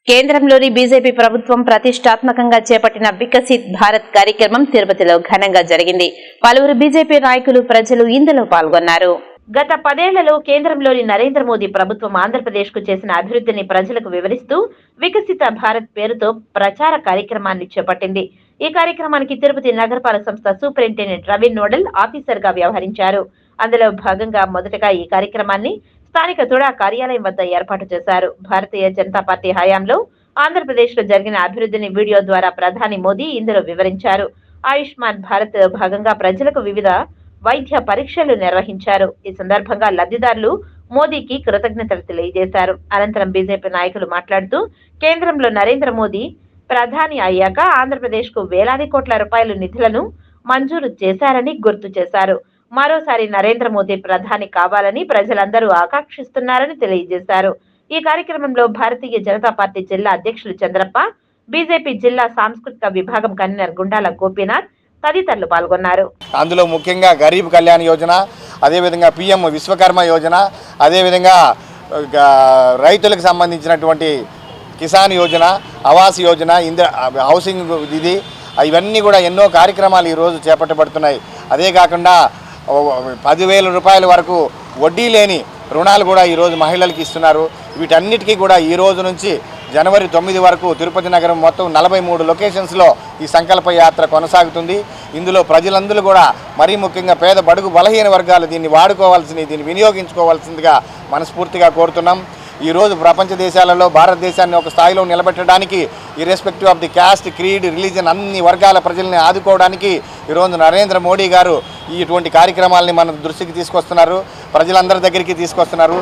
కేంద్రంలోని బీజేపీ ప్రభుత్వం ప్రతిష్టాత్మకంగా చేపట్టిన వికసిత్ భారత్ కార్యక్రమం తిరుపతిలో ఘనంగా జరిగింది. పలువురు బీజేపీ నాయకులు, ప్రజలు ఇందులో పాల్గొన్నారు. గత 10 ఏళ్లలో కేంద్రంలోని నరేంద్ర మోదీ ప్రభుత్వం ఆంధ్రప్రదేశ్ కు చేసిన అభివృద్ధిని ప్రజలకు వివరిస్తూ వికసిత భారత్ పేరుతో ప్రచార కార్యక్రమాన్ని చేపట్టింది. ఈ కార్యక్రమానికి తిరుపతి నగరపాలక సంస్థ సూపరింటెండెంట్ రవి నోడల్ ఆఫీసర్ గా వ్యవహరించారు. అందులో భాగంగా మొదటగా ఈ కార్యక్రమాన్ని స్థానిక తుడా కార్యాలయం వద్ద ఏర్పాటు చేశారు. భారతీయ జనతా పార్టీ హయాంలో ఆంధ్రప్రదేశ్ లో జరిగిన అభివృద్ధిని వీడియో ద్వారా ప్రధాని మోదీ ఇందులో వివరించారు. ఆయుష్మాన్ భారత్ భాగంగా ప్రజలకు వివిధ వైద్య పరీక్షలు నిర్వహించారు. ఈ సందర్భంగా లబ్ధిదారులు మోదీకి కృతజ్ఞతలు తెలియజేశారు. అనంతరం బీజేపీ నాయకులు మాట్లాడుతూ కేంద్రంలో నరేంద్ర మోదీ ప్రధాని అయ్యాక ఆంధ్రప్రదేశ్ కు వేలాది కోట్ల రూపాయల నిధులను మంజూరు చేశారని గుర్తు చేశారు. మరోసారి నరేంద్ర మోదీ ప్రధాని కావాలని ప్రజలందరూ ఆకాంక్షిస్తున్నారని తెలియజేశారు. ఈ కార్యక్రమంలో భారతీయ జనతా పార్టీ జిల్లా అధ్యక్షులు చంద్రప్ప, బీజేపీ జిల్లా సాంస్కృతిక విభాగం కన్వీనర్ గుండాల గోపీనాథ్ తదితరులు పాల్గొన్నారు. అందులో ముఖ్యంగా గరీబ్ కళ్యాణ్ యోజన, అదేవిధంగా పిఎం విశ్వకర్మ యోజన, అదేవిధంగా రైతులకు సంబంధించినటువంటి కిసాన్ యోజన, ఆవాస్ యోజన, హౌసింగ్ ఇది ఇవన్నీ కూడా ఎన్నో కార్యక్రమాలు ఈరోజు చేపట్టబడుతున్నాయి. అదే కాకుండా 10,000 రూపాయల వరకు వడ్డీ లేని రుణాలు కూడా ఈరోజు మహిళలకు ఇస్తున్నారు. వీటన్నిటికీ కూడా ఈ రోజు నుంచి జనవరి 9 వరకు తిరుపతి నగరం మొత్తం 43 లొకేషన్స్లో ఈ సంకల్ప యాత్ర కొనసాగుతుంది. ఇందులో ప్రజలందరూ కూడా మరీ ముఖ్యంగా పేద బడుగు బలహీన వర్గాలు దీన్ని దీన్ని వినియోగించుకోవాల్సిందిగా మనస్ఫూర్తిగా కోరుతున్నాం. ఈరోజు ప్రపంచ దేశాలలో భారతదేశాన్ని ఒక స్థాయిలో నిలబెట్టడానికి irrespective of the caste, creed, religion అన్ని వర్గాల ప్రజల్ని ఆదుకోవడానికి ఈరోజు నరేంద్ర మోడీ గారు ఇటువంటి కార్యక్రమాలని మన దృష్టికి తీసుకొస్తున్నారు, ప్రజలందరి దగ్గరికి తీసుకొస్తున్నారు.